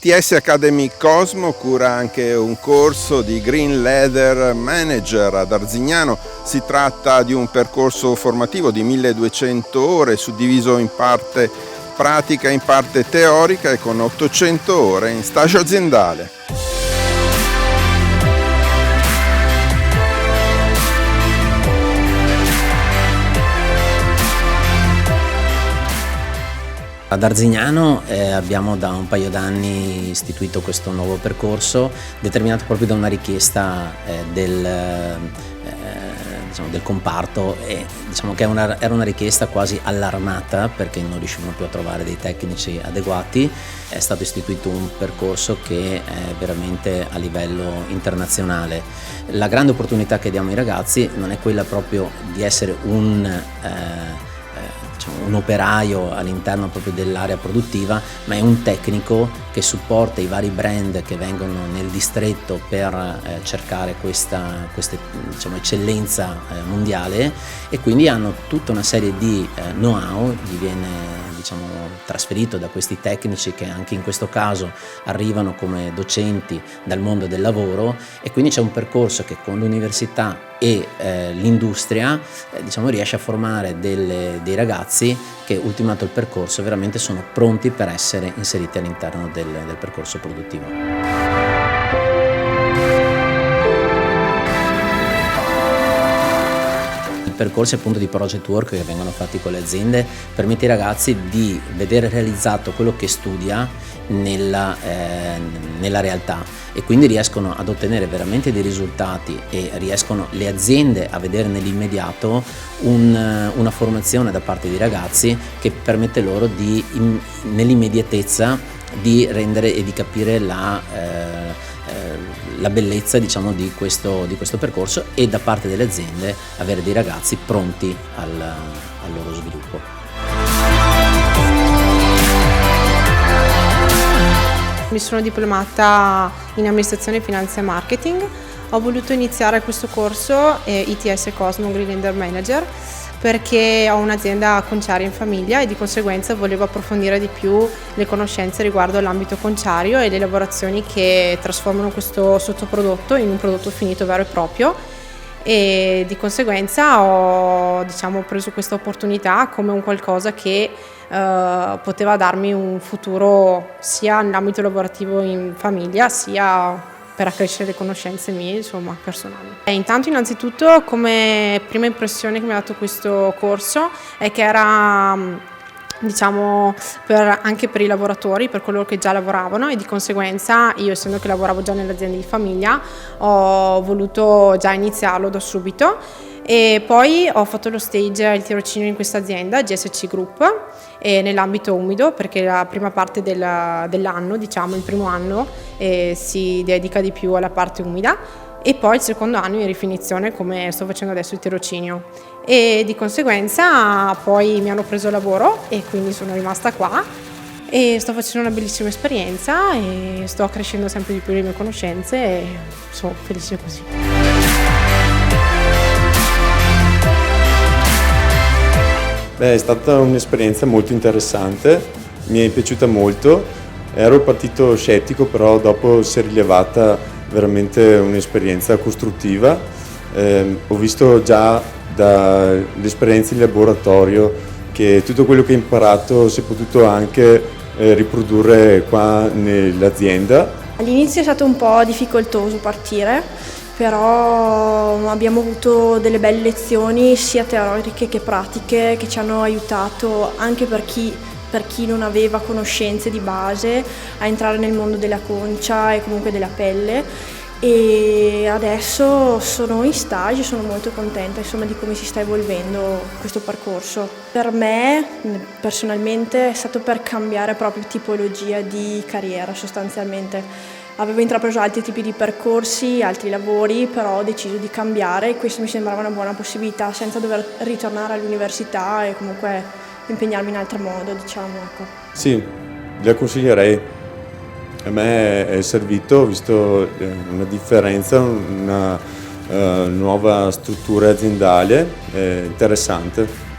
ITS Academy Cosmo cura anche un corso di Green Leather Manager ad Arzignano. Si tratta di un percorso formativo di 1200 ore suddiviso in parte pratica e in parte teorica e con 800 ore in stage aziendale. Ad Arzignano abbiamo da un paio d'anni istituito questo nuovo percorso determinato proprio da una richiesta del comparto e diciamo che era una richiesta quasi allarmata perché non riuscivano più a trovare dei tecnici adeguati. È stato istituito un percorso che è veramente a livello internazionale. La grande opportunità che diamo ai ragazzi non è quella proprio di essere un operaio all'interno proprio dell'area produttiva, ma è un tecnico che supporta i vari brand che vengono nel distretto per cercare questa eccellenza mondiale, e quindi hanno tutta una serie di know-how, gli viene trasferito da questi tecnici che anche in questo caso arrivano come docenti dal mondo del lavoro, e quindi c'è un percorso che con l'università e l'industria riesce a formare dei ragazzi che, ultimato il percorso, veramente sono pronti per essere inseriti all'interno del percorso produttivo. I percorsi appunto di project work che vengono fatti con le aziende permette ai ragazzi di vedere realizzato quello che studia nella realtà, e quindi riescono ad ottenere veramente dei risultati e riescono le aziende a vedere nell'immediato una formazione da parte dei ragazzi che permette loro nell'immediatezza di rendere e di capire la bellezza di questo percorso, e da parte delle aziende avere dei ragazzi pronti al loro sviluppo. Mi sono diplomata in amministrazione, finanza e marketing. Ho voluto iniziare questo corso ITS Cosmo Green Leather Manager perché ho un'azienda conciaria in famiglia e di conseguenza volevo approfondire di più le conoscenze riguardo all'ambito conciario e le lavorazioni che trasformano questo sottoprodotto in un prodotto finito vero e proprio, e di conseguenza ho preso questa opportunità come un qualcosa che poteva darmi un futuro sia nell'ambito lavorativo in famiglia sia per accrescere le conoscenze mie, personali. Intanto, innanzitutto, come prima impressione che mi ha dato questo corso è che era anche per i lavoratori, per coloro che già lavoravano, e di conseguenza io, essendo che lavoravo già nell'azienda di famiglia, ho voluto già iniziarlo da subito. E poi ho fatto lo stage, il tirocinio in questa azienda, GSC Group, nell'ambito umido, perché la prima parte dell'anno, il primo anno, si dedica di più alla parte umida, e poi il secondo anno in rifinizione, come sto facendo adesso il tirocinio. E di conseguenza poi mi hanno preso lavoro e quindi sono rimasta qua e sto facendo una bellissima esperienza e sto crescendo sempre di più le mie conoscenze e sono felice così. È stata un'esperienza molto interessante, mi è piaciuta molto. Ero partito scettico, però dopo si è rilevata veramente un'esperienza costruttiva. Ho visto già dalle esperienze in laboratorio che tutto quello che ho imparato si è potuto anche riprodurre qua nell'azienda. All'inizio è stato un po' difficoltoso partire, però abbiamo avuto delle belle lezioni sia teoriche che pratiche che ci hanno aiutato anche per chi non aveva conoscenze di base a entrare nel mondo della concia e comunque della pelle, e adesso sono in stage, sono molto contenta di come si sta evolvendo questo percorso. Per me personalmente è stato per cambiare proprio tipologia di carriera sostanzialmente. Avevo intrapreso altri tipi di percorsi, altri lavori, però ho deciso di cambiare e questo mi sembrava una buona possibilità senza dover ritornare all'università e comunque impegnarmi in altro modo, ecco. Sì, le consiglierei. A me è servito, ho visto una differenza, una nuova struttura aziendale interessante.